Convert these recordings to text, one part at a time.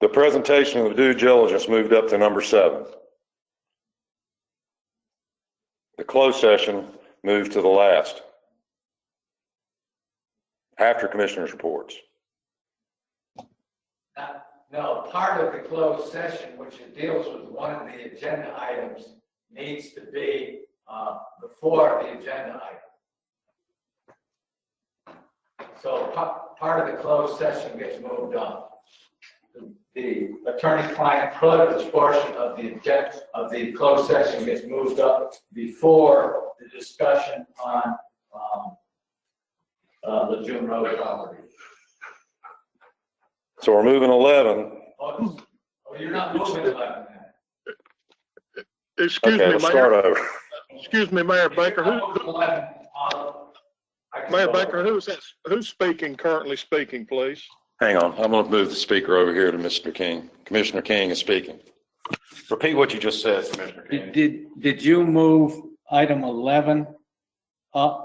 The presentation of the due diligence moved up to number 7. The closed session moved to the last, after commissioners' reports. No, part of the closed session, which it deals with one of the agenda items, needs to be before the agenda item. So part of the closed session gets moved up. The attorney-client privilege portion of the agenda of the closed session gets moved up before the discussion on the June Road property. So we're moving 11. Oh, you're not moving 11 then. Excuse Okay, me, let's Mayor. start over. Excuse me, Mayor Baker. Mayor Baker, who's who's speaking, currently speaking, please? Hang on, I'm going to move the speaker over here to Mr. King. Commissioner King is speaking. Repeat what you just said, Commissioner King. Did you move item 11 up?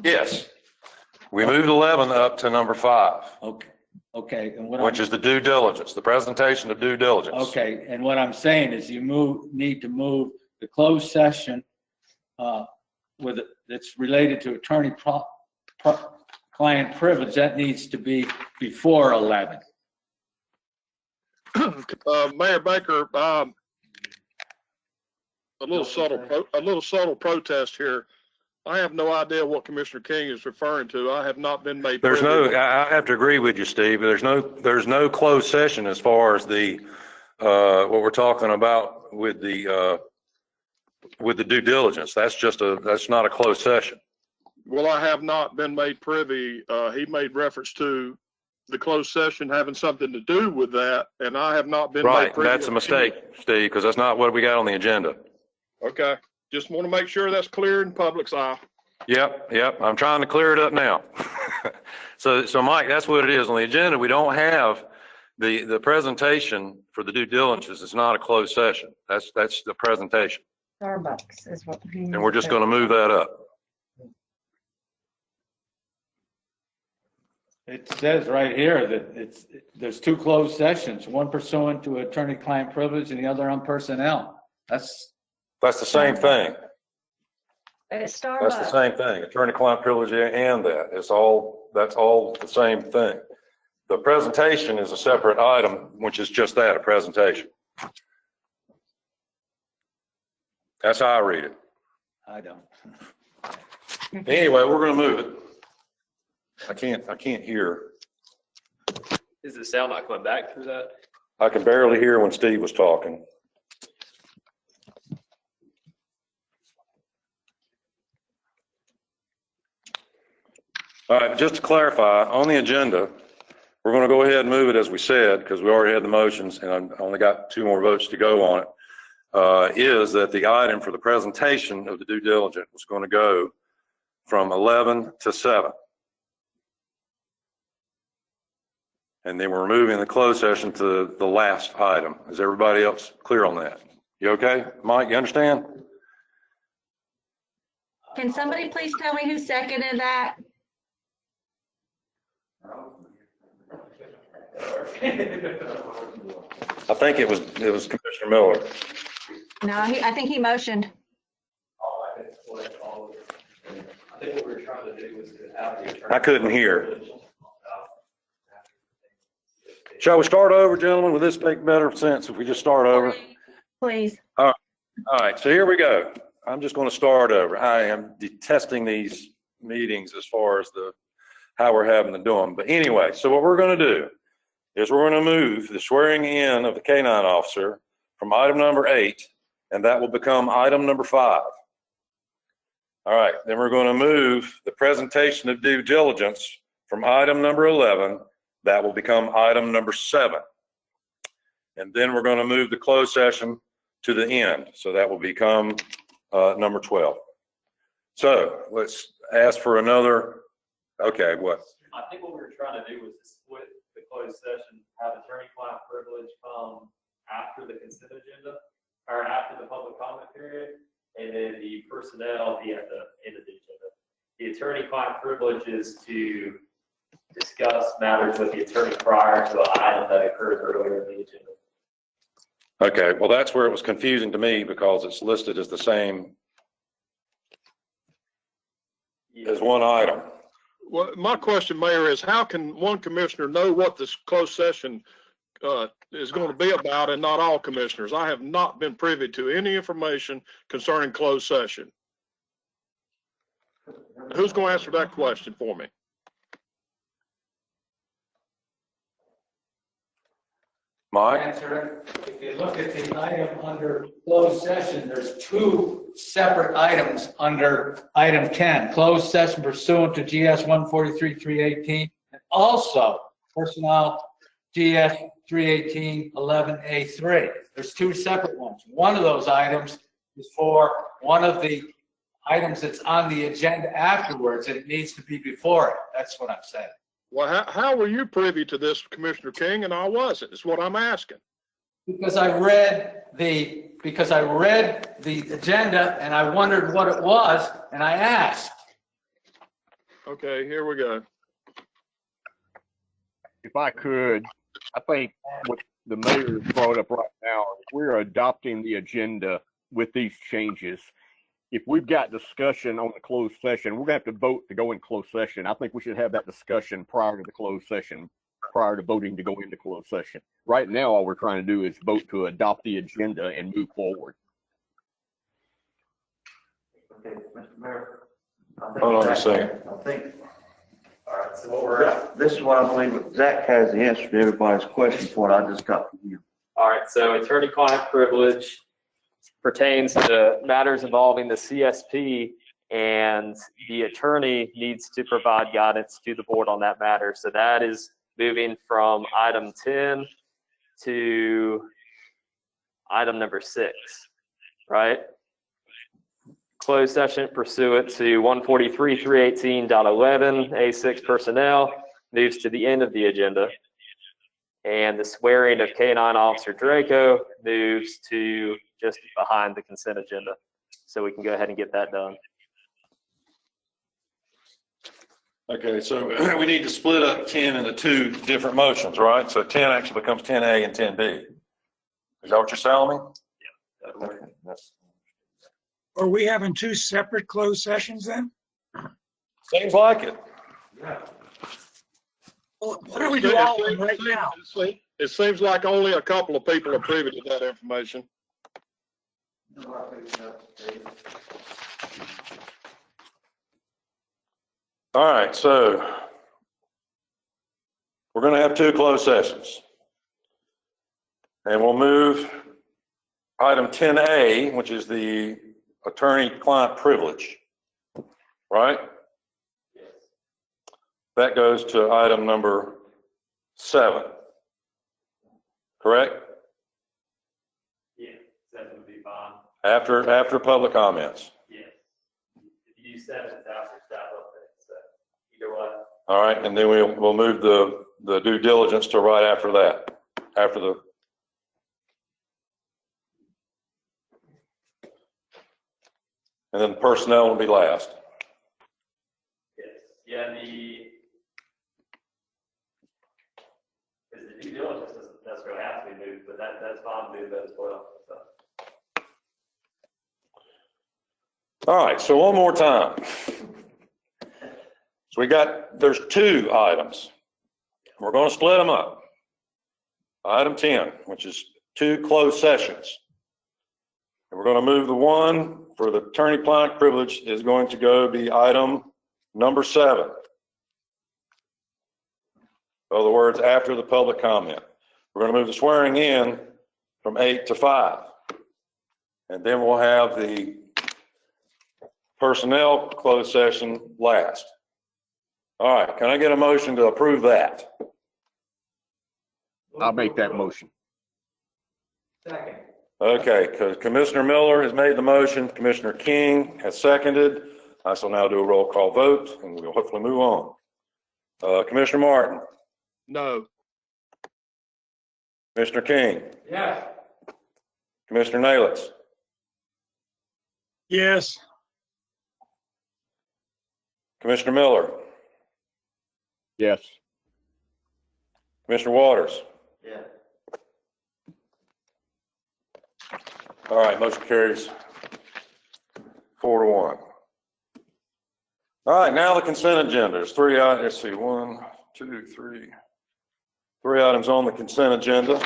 Yes. We moved 11 up to number 5. Okay. And what Which is the due diligence, the presentation of due diligence. Okay, and what I'm saying is you need to move the closed session that's related to attorney-client privilege. That needs to be before 11. Mayor Baker, a little subtle protest here. I have no idea what Commissioner King is referring to. I have not been made. There's no, I have to agree with you, Steve. There's no closed session as far as the what we're talking about with the due diligence. That's not a closed session. Well, I have not been made privy. He made reference to the closed session having something to do with that, and I have not been made privy. That's a mistake, Steve, because that's not what we got on the agenda. Okay. Just want to make sure that's clear in public's eye. Yep. I'm trying to clear it up now. So Mike, that's what it is on the agenda. We don't have the presentation for the due diligence. It's not a closed session. That's the presentation. Starbucks is what. And we're just going to move that up. It says right here that there's 2 closed sessions, one pursuant to attorney-client privilege and the other on personnel. That's the same thing. It's That's the Starbucks. same thing. Attorney-client privilege and that. That's all the same thing. The presentation is a separate item, which is just that, a presentation. That's how I read it. I don't. Anyway, we're going to move it. I can't hear. Is the sound not coming back through that? I could barely hear when Steve was talking. All right, just to clarify, on the agenda, we're going to go ahead and move it as we said, because we already had the motions and I only got 2 more votes to go on it, is that the item for the presentation of the due diligence was going to go from 11 to 7. And then we're moving the closed session to the last item. Is everybody else clear on that? You okay? Mike, you understand? Can somebody please tell me who seconded that? I think it was Commissioner Miller. No, I think he motioned. I think what we were trying to do was to have the attorney. I couldn't hear. Shall we start over, gentlemen? Would this make better sense if we just start over? Please. All right, so here we go. I'm just going to start over. I am detesting these meetings as far as how we're having to do them. But anyway, so what we're going to do is we're going to move the swearing in of the K-9 officer from item number 8, and that will become item number 5. All right, then we're going to move the presentation of due diligence from item number 11. That will become item number 7. And then we're going to move the closed session to the end. So that will become number 12. So let's ask for another. Okay, what? I think what we were trying to do was to split the closed session, have attorney-client privilege come after the consent agenda, or after the public comment period, and then the personnel be at the end of the agenda. The the attorney-client privilege is to discuss matters with the attorney prior to an item that occurs earlier in the agenda. Okay, well, that's where it was confusing to me because it's listed as the same as one item. Well, my question, Mayor, is how can one commissioner know what this closed session is going to be about and not all commissioners? I have not been privy to any information concerning closed session. Who's going to answer that question for me? Mike? Answer it. If you look at the item under closed session, there's two separate items under item 10, closed session pursuant to GS 143-318, and also personnel GS 318-11A3. There's two separate ones. One of those items is for one of the items that's on the agenda afterwards, and it needs to be before it. That's what I'm saying. Well, how were you privy to this, Commissioner King, and I wasn't? Is what I'm asking. Because I read the agenda and I wondered what it was, and I asked. Okay, here we go. If I could, I think what the mayor brought up right now, we're adopting the agenda with these changes. If we've got discussion on the closed session, we're gonna have to vote to go in closed session. I think we should have that discussion prior to the closed session, prior to voting to go into closed session. Right now, all we're trying to do is vote to adopt the agenda and move forward. Okay, Mr. Mayor. Hold on a second. I think All right, so what we're at. this is what I believe Zach has the answer to everybody's question for what I just got from you. All right, so attorney-client privilege pertains to matters involving the CSP, and the attorney needs to provide guidance to the board on that matter. So that is moving from item 10 to item number 6, right? Closed session pursuant to 143-318.11, A6 personnel moves to the end of the agenda. And the swearing of K-9 Officer Draco moves to just behind the consent agenda. So we can go ahead and get that done. Okay, so we need to split up 10 into two different motions, right? So 10 actually becomes 10A and 10B. Is that what you're telling me? Yeah. Are we having two separate closed sessions then? Seems like it. Well, why don't we do all of them right now? It seems like only a couple of people are privy to that information. All right, so we're going to have two closed sessions. And we'll move item 10A, which is the attorney-client privilege, right? Yes. That goes to item number 7, correct? Yeah, that would be fine. After public comments. Yes. If you use 7, it's after staff update, so either way. All right, and then we'll move the due diligence to right after that, after the. And then personnel will be last. Yes. Yeah, because the due diligence doesn't necessarily have to be moved, but that's fine to do that as well. So. All right, so one more time. So there's two items. We're going to split them up. Item 10, which is two closed sessions. And we're going to move the one for the attorney-client privilege is going to go be item number 7. In other words, after the public comment. We're going to move the swearing in from 8 to 5. And then we'll have the personnel closed session last. All right, can I get a motion to approve that? I'll make that motion. Second. Okay, because Commissioner Miller has made the motion, Commissioner King has seconded. I shall now do a roll call vote, and we'll hopefully move on. Commissioner Martin, No. Commissioner King, Yes. Commissioner Nalitz, Yes, Commissioner Miller, Yes. Commissioner Waters. Yeah. All right, motion carries 4-1. All right, now the consent agenda. There's three items. Let's see, 1, 2, 3. 3 items on the consent agenda.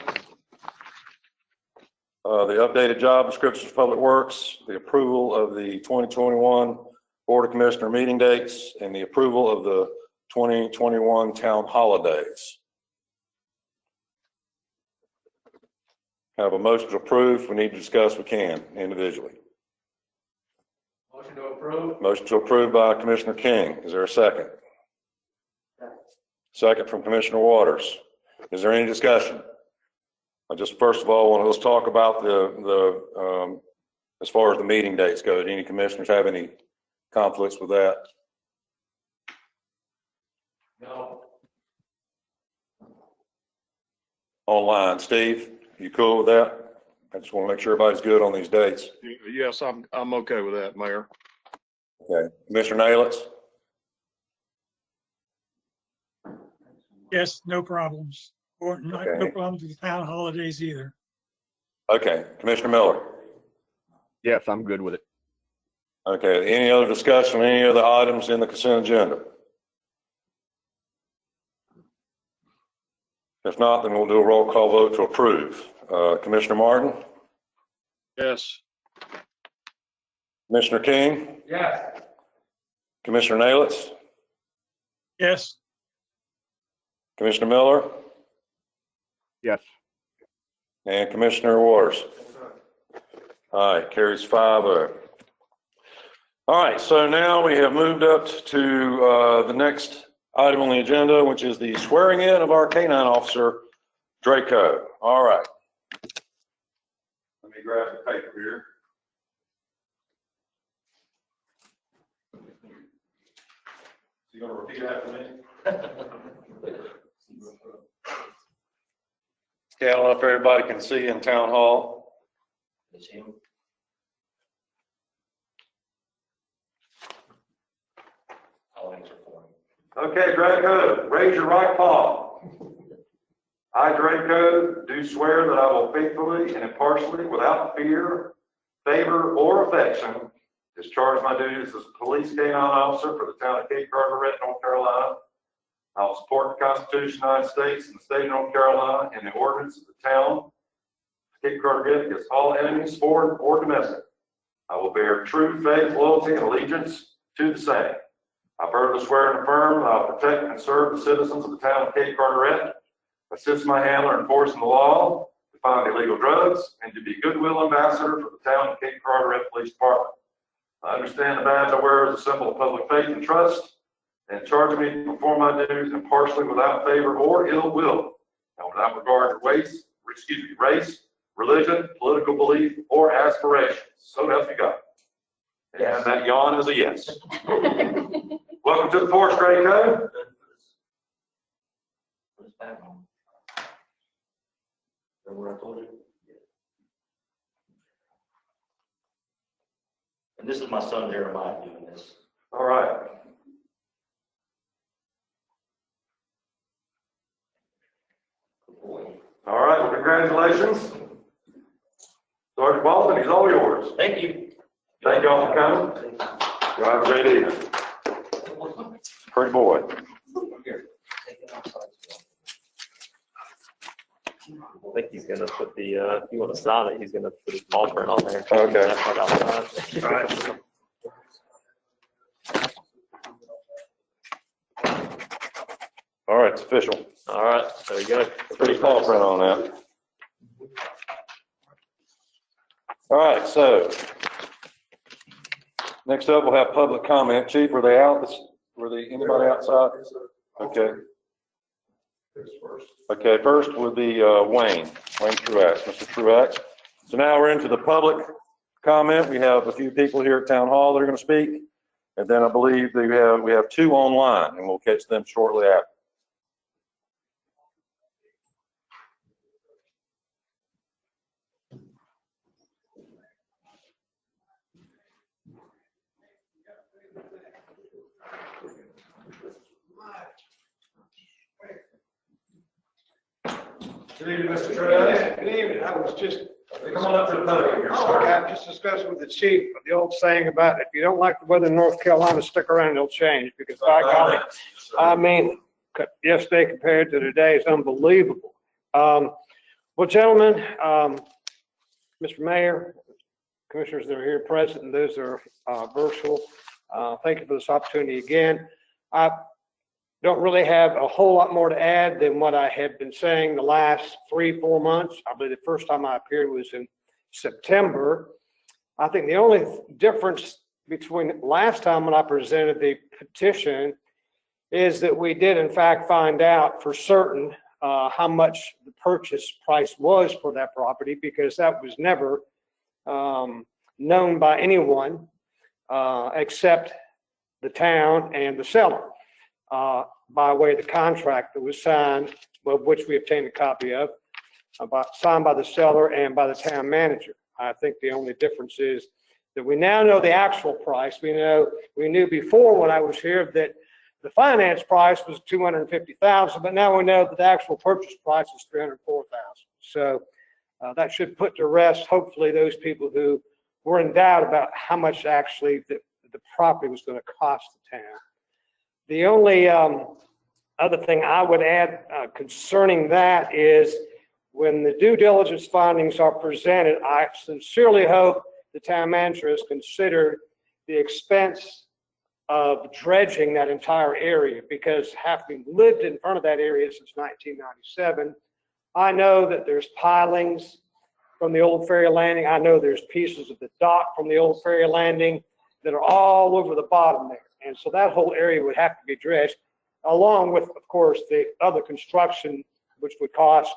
The updated job descriptions for Public Works, the approval of the 2021 Board of Commissioner meeting dates, and the approval of the 2021 town holidays. Have a motion to approve. If we need to discuss, we can individually. Motion to approve? Motion to approve by Commissioner King. Is there a second? Second from Commissioner Waters. Is there any discussion? I just first of all let's talk about the as far as the meeting dates go. Do any commissioners have any conflicts with that? No. Online, Steve, you cool with that? I just want to make sure everybody's good on these dates. Yes, I'm okay with that, Mayor. Okay, Commissioner Nailitz? Yes, no problems. Or not, no Okay. problems with town holidays either. Okay, Commissioner Miller? Yes, I'm good with it. Okay, any other discussion, on any other items in the consent agenda? If not, then we'll do a roll call vote to approve. Commissioner Martin? Yes. Commissioner King? Yes. Commissioner Nailitz? Yes, Commissioner Miller? Yes. And Commissioner Waters? All right, carries 5-0. All right, so now we have moved up to the next item on the agenda, which is the swearing in of our K-9 officer, Draco. All right. Let me grab the paper here. You gonna repeat after me? Okay, I don't know if everybody can see in town hall. Okay, Draco, raise your right paw. I, Draco, do swear that I will faithfully and impartially, without fear, favor, or affection, discharge my duties as a police K-9 officer for the town of Cape Carteret, North Carolina. I will support the Constitution of the United States and the state of North Carolina and the ordinance of the town of Cape Carteret against all enemies, foreign or domestic. I will bear true faith, loyalty, and allegiance to the same. I further swear and affirm that I will protect and serve the citizens of the town of Cape Carteret, assist my handler in enforcing the law, to find illegal drugs, and to be goodwill ambassador for the town of Cape Carteret Police Department. I understand the badge I wear is a symbol of public faith and trust, and charge me to perform my duties impartially, without favor or ill will, and without regard to race, religion, political belief, or aspirations. So help you God. And that yawn is a yes. Welcome to the force, Draco. And this is my son Jeremiah doing this. All right. All right, well, congratulations. Sergeant Baldwin, he's all yours. Thank you. Thank y'all for coming. Y'all have a great evening. Pretty boy. I think he's gonna put the, if you want to sign it, he's gonna put his ball print on there. Okay. That's what I'll sign. All right, it's official. All right, there you go. Put his paw print on that. All right, so next up we'll have public comment. Chief, were they out? Were they anybody outside? Okay. Okay, first would be Wayne Truax. Mr. Truax. So now we're into the public comment. We have a few people here at Town Hall that are going to speak. And then I believe we have 2 online, and we'll catch them shortly after. Good evening, Mr. Trevor. Good evening. I was just, Come on up to the podium here, I sir. just discussed with the chief the old saying about if you don't like the weather in North Carolina, stick around, it'll change. Because by golly, I mean, yesterday compared to today is unbelievable. Well, gentlemen, Mr. Mayor, commissioners that are here present and those that are virtual, thank you for this opportunity again. I don't really have a whole lot more to add than what I have been saying the last 3-4 months. I believe the first time I appeared was in September. I think the only difference between last time when I presented the petition is that we did in fact find out for certain how much the purchase price was for that property, because that was never known by anyone except the town and the seller. By way of the contract that was signed, of which we obtained a copy of, signed by the seller and by the town manager. I think the only difference is that we now know the actual price. We knew before when I was here that the finance price was $250,000, but now we know that the actual purchase price is $304,000. So that should put to rest, hopefully, those people who were in doubt about how much actually the property was going to cost the town. The only other thing I would add concerning that is when the due diligence findings are presented, I sincerely hope the town manager has considered the expense of dredging that entire area, because having lived in front of that area since 1997, I know that there's pilings from the old ferry landing. I know there's pieces of the dock from the old ferry landing that are all over the bottom there. And so that whole area would have to be dredged, along with, of course, the other construction, which would cost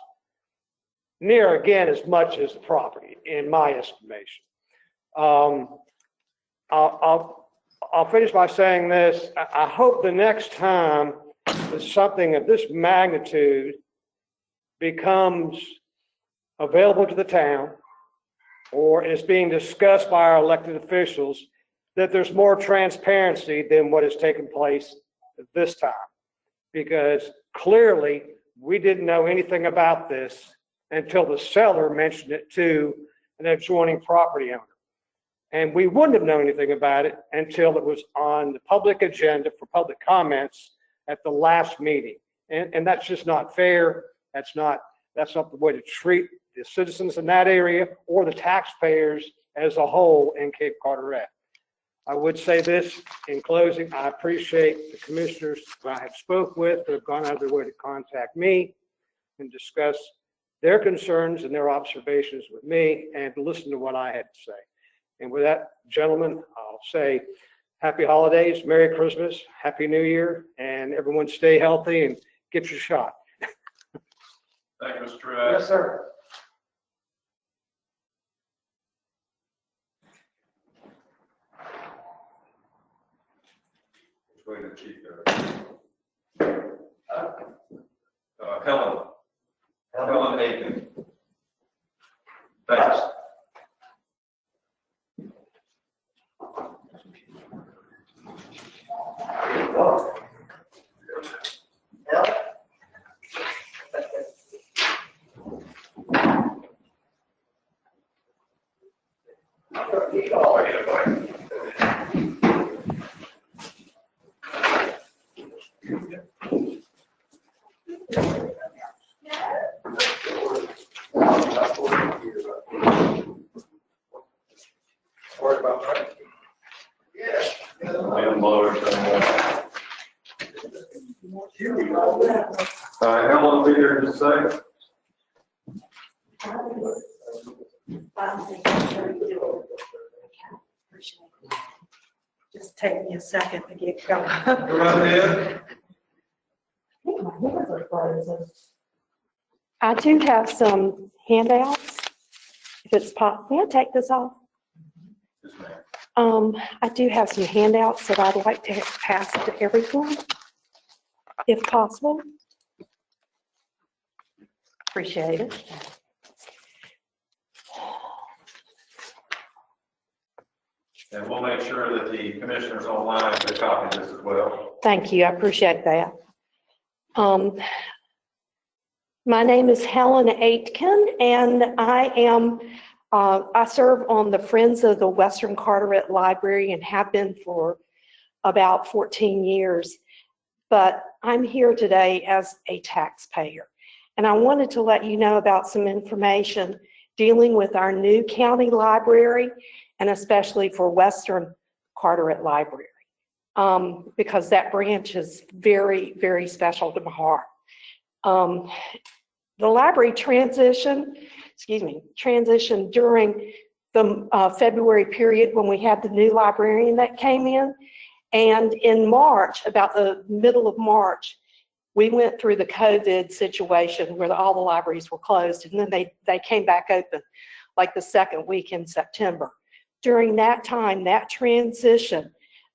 near, again, as much as the property, in my estimation. I'll finish by saying this. I hope the next time that something of this magnitude becomes available to the town or is being discussed by our elected officials, that there's more transparency than what has taken place this time. Because clearly we didn't know anything about this until the seller mentioned it to an adjoining property owner. And we wouldn't have known anything about it until it was on the public agenda for public comments at the last meeting. And that's just not fair. That's not the way to treat the citizens in that area or the taxpayers as a whole in Cape Carteret. I would say this in closing: I appreciate the commissioners who I have spoke with who have gone out of their way to contact me and discuss their concerns and their observations with me and to listen to what I had to say. And with that, gentlemen, I'll say happy holidays, Merry Christmas, Happy New Year, and everyone stay healthy and get your shot. Thank you, Mr. Truax. Yes, sir. Which way did Chief go? Helen Aiken. Thanks. Worry about that. Helen, will be here to say. Just take me a second to get going. Go right ahead. I do have some handouts. If it's possible, may I take this off? Yes, ma'am. I do have some handouts that I'd like to pass to everyone, if possible. Appreciate it. And we'll make sure that the commissioners online get a copy of this as well. Thank you. I appreciate that. My name is Helen Aitken, and I serve on the Friends of the Western Carteret Library and have been for about 14 years. But I'm here today as a taxpayer. And I wanted to let you know about some information dealing with our new county library, and especially for Western Carteret Library, because that branch is very, very special to my heart. The library transitioned during the February period when we had the new librarian that came in. And in March, about the middle of March, we went through the COVID situation where all the libraries were closed, and then they came back open like the second week in September. During that time, that transition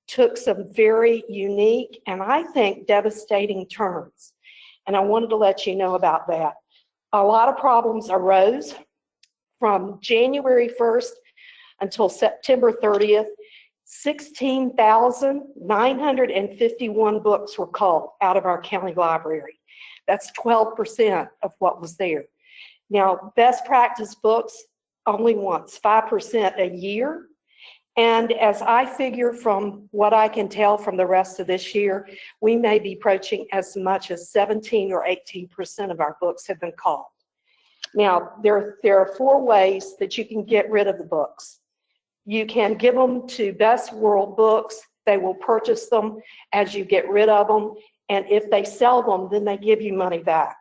took some very unique and I think devastating turns. And I wanted to let you know about that. A lot of problems arose from January 1st until September 30th. 16,951 books were culled out of our county library. That's 12% of what was there. Now, best practice books only once, 5% a year. And as I figure from what I can tell from the rest of this year, we may be approaching as much as 17 or 18% of our books have been culled. Now, there are 4 ways that you can get rid of the books. You can give them to Best World Books. They will purchase them as you get rid of them. And if they sell them, then they give you money back.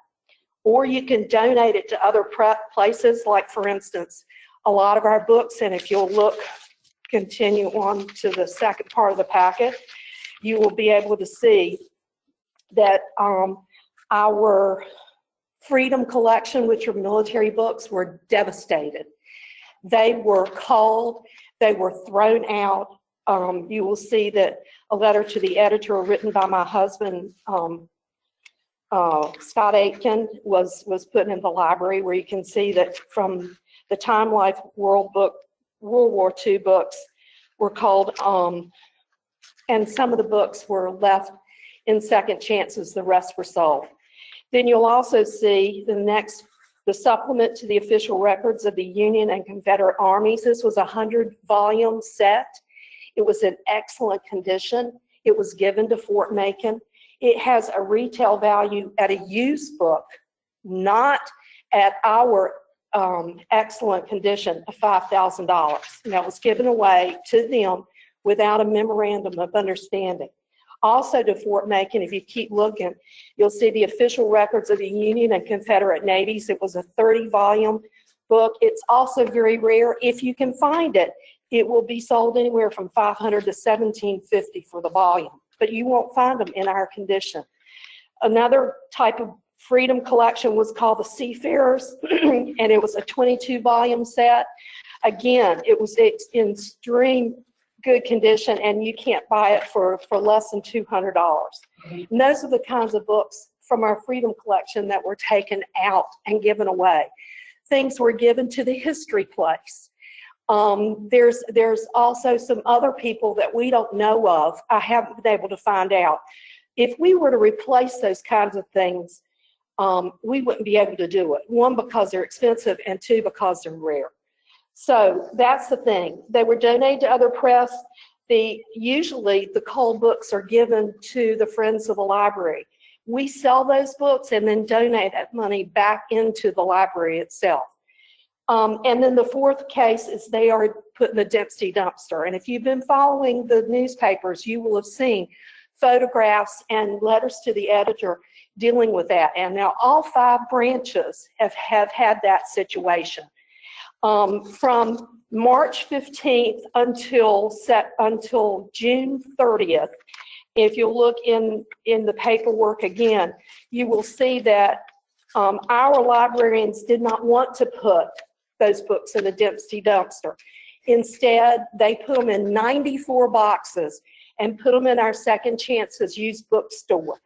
Or you can donate it to other places, like, for instance, a lot of our books, and if you'll look, continue on to the second part of the packet, you will be able to see that our Freedom Collection, which are military books, were devastated. They were culled. They were thrown out. You will see that a letter to the editor written by my husband, Scott Aitken, was put in the library, where you can see that from the Time Life World War II books were culled, and some of the books were left in second chances. The rest were sold. Then you'll also see the supplement to the official records of the Union and Confederate Armies. This was a 100-volume set. It was in excellent condition. It was given to Fort Macon. It has a retail value at a used book, not at our excellent condition, of $5,000. And that was given away to them without a memorandum of understanding. Also to Fort Macon, if you keep looking, you'll see the official records of the Union and Confederate Navies. It was a 30-volume book. It's also very rare. If you can find it, it will be sold anywhere from $500 to $1,750 for the volume, but you won't find them in our condition. Another type of Freedom Collection was called the Seafarers, and it was a 22-volume set. Again, it was in extreme good condition, and you can't buy it for less than $200. And those are the kinds of books from our Freedom Collection that were taken out and given away. Things were given to the history place. There's also some other people that we don't know of. I haven't been able to find out. If we were to replace those kinds of things, we wouldn't be able to do it. 1, because they're expensive, and 2, because they're rare. So that's the thing. They were donated to other press. Usually the culled books are given to the Friends of the Library. We sell those books and then donate that money back into the library itself. And then the 4th case is they are put in the Dempsey dumpster. And if you've been following the newspapers, you will have seen photographs and letters to the editor dealing with that. And now all 5 branches have had that situation. From March 15th until June 30th, if you look in the paperwork again, you will see that our librarians did not want to put those books in the Dempsey dumpster. Instead, they put them in 94 boxes and put them in our Second Chances used bookstore.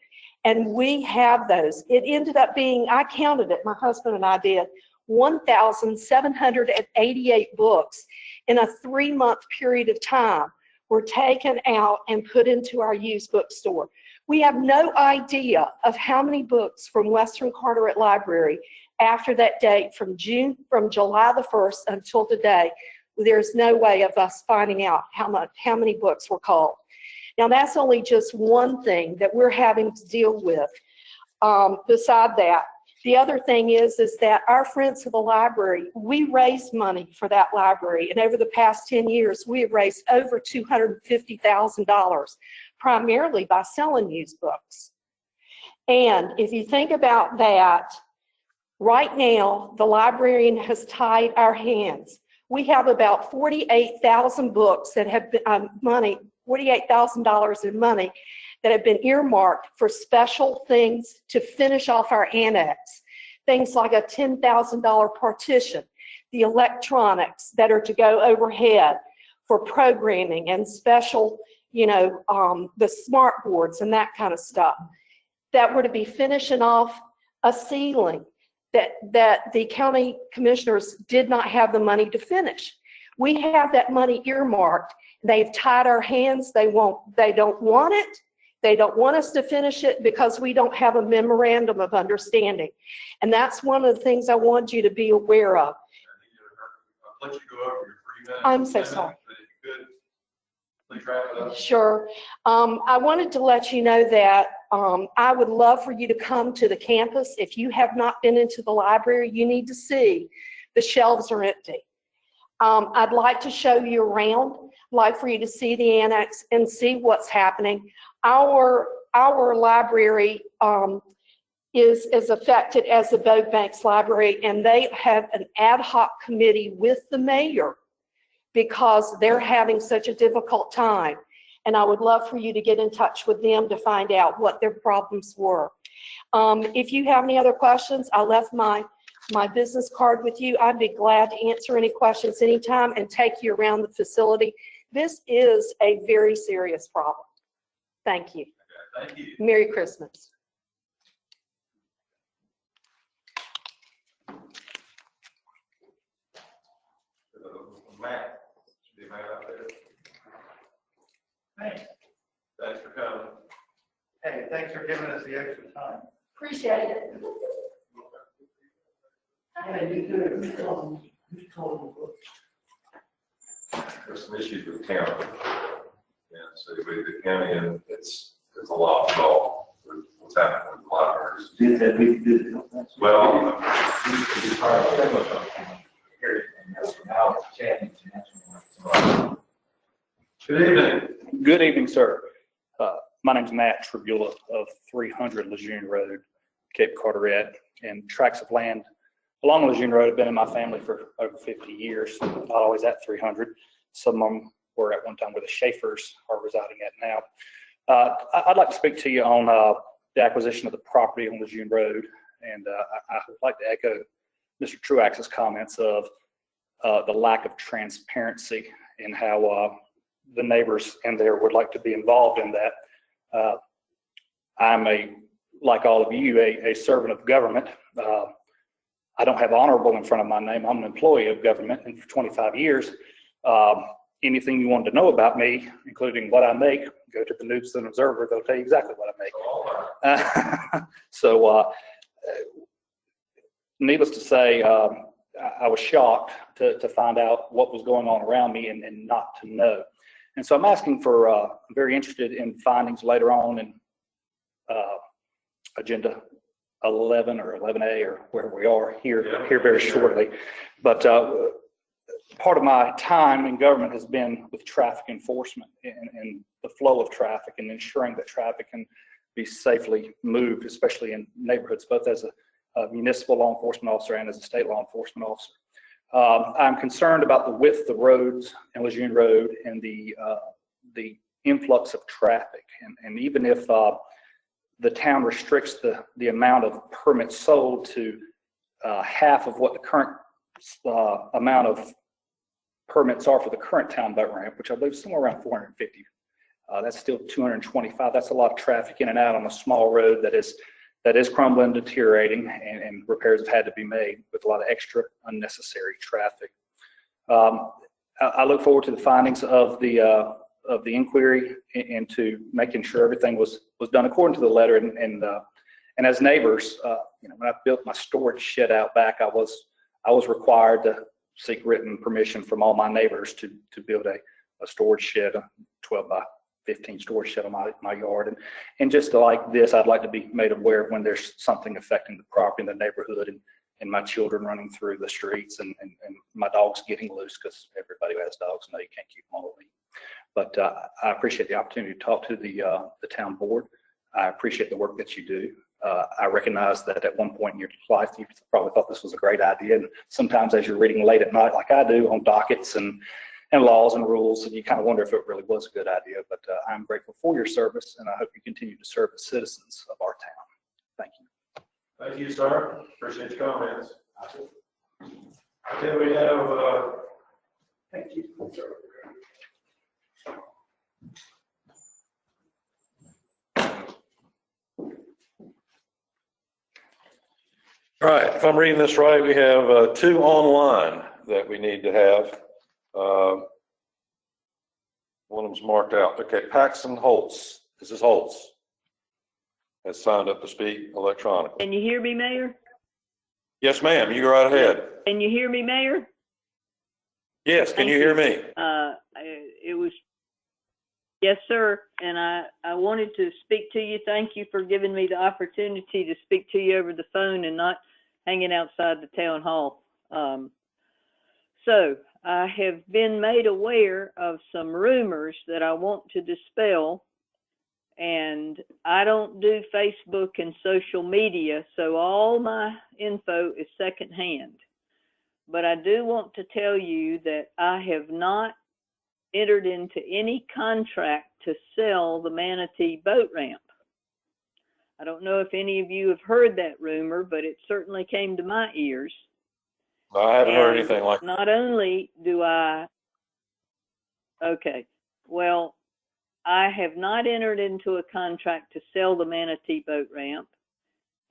And we have those. It ended up being, I counted it, my husband and I did, 1,788 books in a 3-month period of time were taken out and put into our used bookstore. We have no idea of how many books from Western Carteret Library after that date from July the 1st until today. There's no way of us finding out how many books were called. Now that's only just one thing that we're having to deal with. Beside that, the other thing is that our Friends of the Library, we raised money for that library, and over the past 10 years, we have raised over $250,000, primarily by selling used books. And if you think about that, right now, the librarian has tied our hands. We have about 48,000 books that have been $48,000 in money that have been earmarked for special things to finish off our annex. Things like a $10,000 partition, the electronics that are to go overhead for programming and special, the smart boards and that kind of stuff, that were to be finishing off a ceiling that the county commissioners did not have the money to finish. We have that money earmarked. They've tied our hands. They don't want it. They don't want us to finish it because we don't have a memorandum of understanding. And that's one of the things I want you to be aware of. I'll let you go over your 3 minutes. I'm so sorry. But if you could, please wrap it up. Sure. I wanted to let you know that I would love for you to come to the campus. If you have not been into the library, you need to see. The shelves are empty. I'd like to show you around. I'd like for you to see the annex and see what's happening. Our library is affected as the Bogue Banks Library, and they have an ad hoc committee with the mayor because they're having such a difficult time. And I would love for you to get in touch with them to find out what their problems were. If you have any other questions, I left my business card with you. I'd be glad to answer any questions anytime and take you around the facility. This is a very serious problem. Thank you. Okay, thank you. Merry Christmas. Matt, should be Matt out there. Thanks. Thanks for coming. Hey, thanks for giving us the extra time. Appreciate it. Hey, you too. There's some issues with the county. And so the county, and it's a lot involved with what's happening with the libraries. Did that we did. Well, good evening. Good evening, sir. My name's Matt Tribula of 300 Lejeune Road, Cape Carteret, and tracts of land along Lejeune Road have been in my family for over 50 years. Not always at 300. Some of them were at one time where the Schaefers are residing at now. I'd like to speak to you on the acquisition of the property on Lejeune Road, and I would like to echo Mr. Truax's comments of the lack of transparency and how the neighbors in there would like to be involved in that. I'm like all of you, a servant of government. I don't have honorable in front of my name. I'm an employee of government, and for 25 years, anything you wanted to know about me, including what I make, go to the News and Observer. They'll tell you exactly what I make. So, needless to say, I was shocked to find out what was going on around me and not to know. And so I'm asking for, I'm very interested in findings later on in agenda 11 or 11A or where we are here very shortly. But part of my time in government has been with traffic enforcement and the flow of traffic and ensuring that traffic can be safely moved, especially in neighborhoods, both as a municipal law enforcement officer and as a state law enforcement officer. I'm concerned about the width of the roads in Lejeune Road and the influx of traffic. And even if the town restricts the amount of permits sold to half of what the current amount of permits are for the current town boat ramp, which I believe is somewhere around 450. That's still 225. That's a lot of traffic in and out on a small road that is crumbling, deteriorating, and repairs have had to be made with a lot of extra unnecessary traffic. I look forward to the findings of the of the inquiry into making sure everything was done according to the letter. And as neighbors, when I built my storage shed out back, I was required to seek written permission from all my neighbors to build a storage shed, a 12 by 15 storage shed on my yard. And just like this, I'd like to be made aware of when there's something affecting the property in the neighborhood and my children running through the streets and my dogs getting loose, because everybody who has dogs know you can't keep them on a leash. But I appreciate the opportunity to talk to the town board. I appreciate the work that you do. I recognize that at one point in your life, you probably thought this was a great idea. And sometimes as you're reading late at night, like I do, on dockets and laws and rules, and you kind of wonder if it really was a good idea. But I'm grateful for your service, and I hope you continue to serve the citizens of our town. Thank you. Thank you, sir. Appreciate your comments. Okay, we have, thank you. All right, if I'm reading this right, we have 2 online that we need to have. One of them's marked out. Okay, Paxton Holtz. This is Holtz. Has signed up to speak electronically. Can you hear me, Mayor? Yes, ma'am. You go right ahead. Can you hear me, Mayor? Yes, can you hear me? It was, yes, sir. And I wanted to speak to you. Thank you for giving me the opportunity to speak to you over the phone and not hanging outside the town hall. So I have been made aware of some rumors that I want to dispel, and I don't do Facebook and social media, so all my info is secondhand. But I do want to tell you that I have not entered into any contract to sell the Manatee boat ramp. I don't know if any of you have heard that rumor, but it certainly came to my ears. I haven't heard anything like that. Not only do okay, well, I have not entered into a contract to sell the Manatee boat ramp,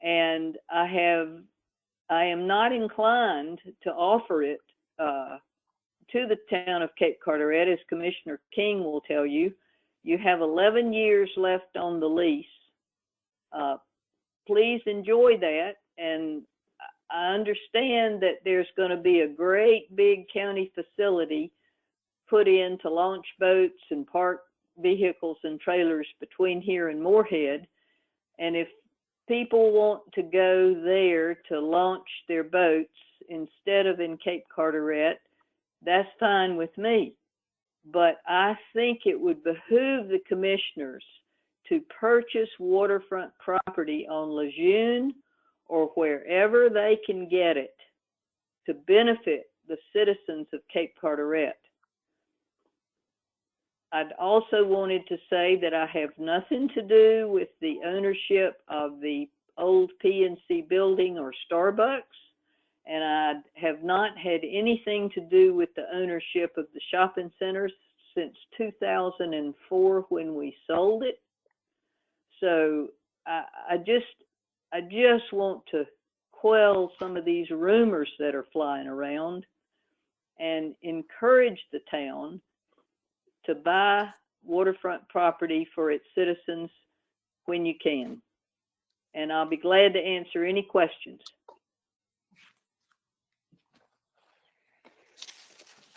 and I am not inclined to offer it to the town of Cape Carteret, as Commissioner King will tell you. You have 11 years left on the lease. Please enjoy that, and I understand that there's going to be a great big county facility put in to launch boats and park vehicles and trailers between here and Moorhead. And if people want to go there to launch their boats instead of in Cape Carteret, that's fine with me. But I think it would behoove the commissioners to purchase waterfront property on Lejeune or wherever they can get it to benefit the citizens of Cape Carteret. I'd also wanted to say that I have nothing to do with the ownership of the old PNC building or Starbucks, and I have not had anything to do with the ownership of the shopping centers since 2004 when we sold it. So I just want to quell some of these rumors that are flying around and encourage the town to buy waterfront property for its citizens when you can. And I'll be glad to answer any questions.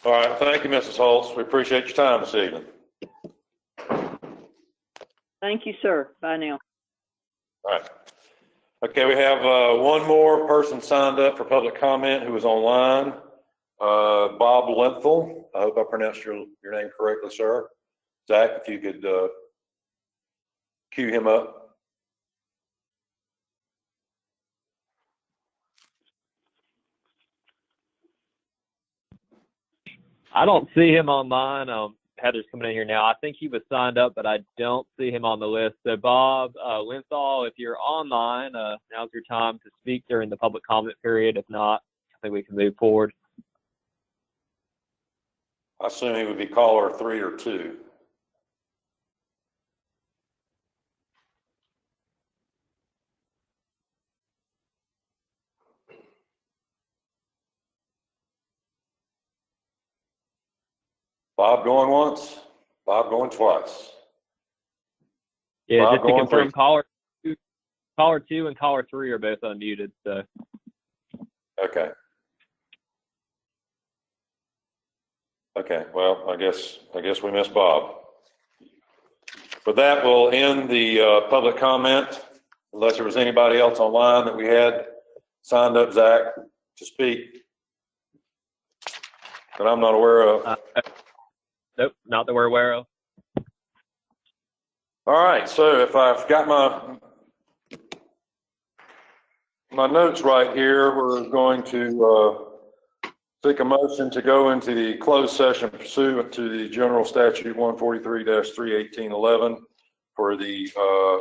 All right, thank you, Mrs. Holtz. We appreciate your time this evening. Thank you, sir. Bye now. All right. Okay, we have one more person signed up for public comment who is online. Bob Lenthal. I hope I pronounced your name correctly, sir. Zach, if you could cue him up. I don't see him online. Heather's coming in here now. I think he was signed up, but I don't see him on the list. So Bob Lenthal, if you're online, now's your time to speak during the public comment period. If not, I think we can move forward. I assume he would be caller 3 or 2. Bob going once? Bob going twice. Yeah, Bob just to going confirm, three. caller two and caller three are both unmuted, so. Okay. Okay, well, I guess we missed Bob. With that, we'll end the public comment, unless there was anybody else online that we had signed up, Zach, to speak, that I'm not aware of. Nope, not that we're aware of. All right, so if I've got my notes right here, we're going to take a motion to go into the closed session pursuant to the General Statute 143-31811 for the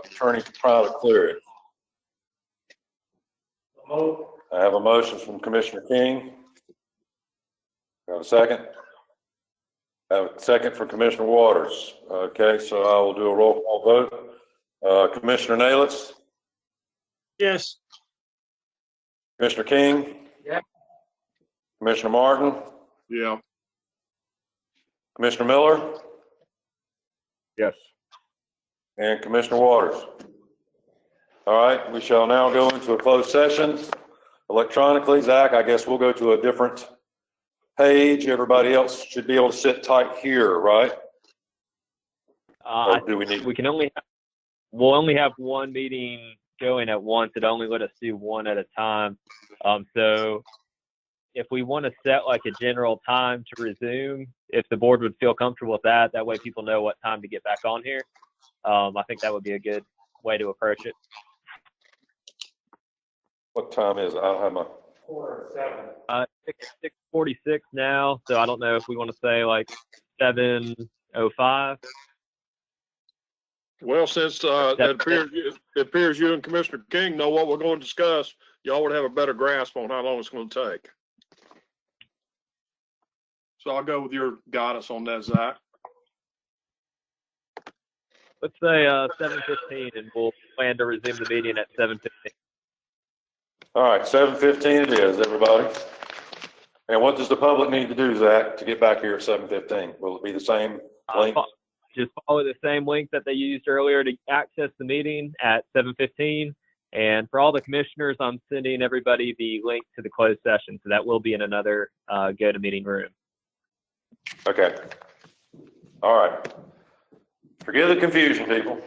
attorney-private clearance. I have a motion from Commissioner King. Have a second? I have a second from Commissioner Waters. Okay, so I will do a roll call vote. Commissioner Nalitz? Yes. Commissioner King? Yeah. Commissioner Martin? Yeah. Commissioner Miller? Yes. And Commissioner Waters. All right, we shall now go into a closed session electronically. Zach, I guess we'll go to a different page. Everybody else should be able to sit tight here, right? Or do we need? We'll only have one meeting going at once. It only let us do one at a time. So if we want to set like a general time to resume, if the board would feel comfortable with that, that way people know what time to get back on here. I think that would be a good way to approach it. What time is it? I don't have my. 6:46 now, so I don't know if we want to say like 7:05. Well, since it appears you and Commissioner King know what we're going to discuss, y'all would have a better grasp on how long it's going to take. So I'll go with your guidance on that, Zach. Let's say 7:15, and we'll plan to resume the meeting at 7:15. All right, 7:15 it is, everybody. And what does the public need to do, Zach, to get back here at 7:15? Will it be the same link? Just follow the same link that they used earlier to access the meeting at 7:15. And for all the commissioners, I'm sending everybody the link to the closed session. So that will be in another GoToMeeting room. Okay. All right. Forgive the confusion, people.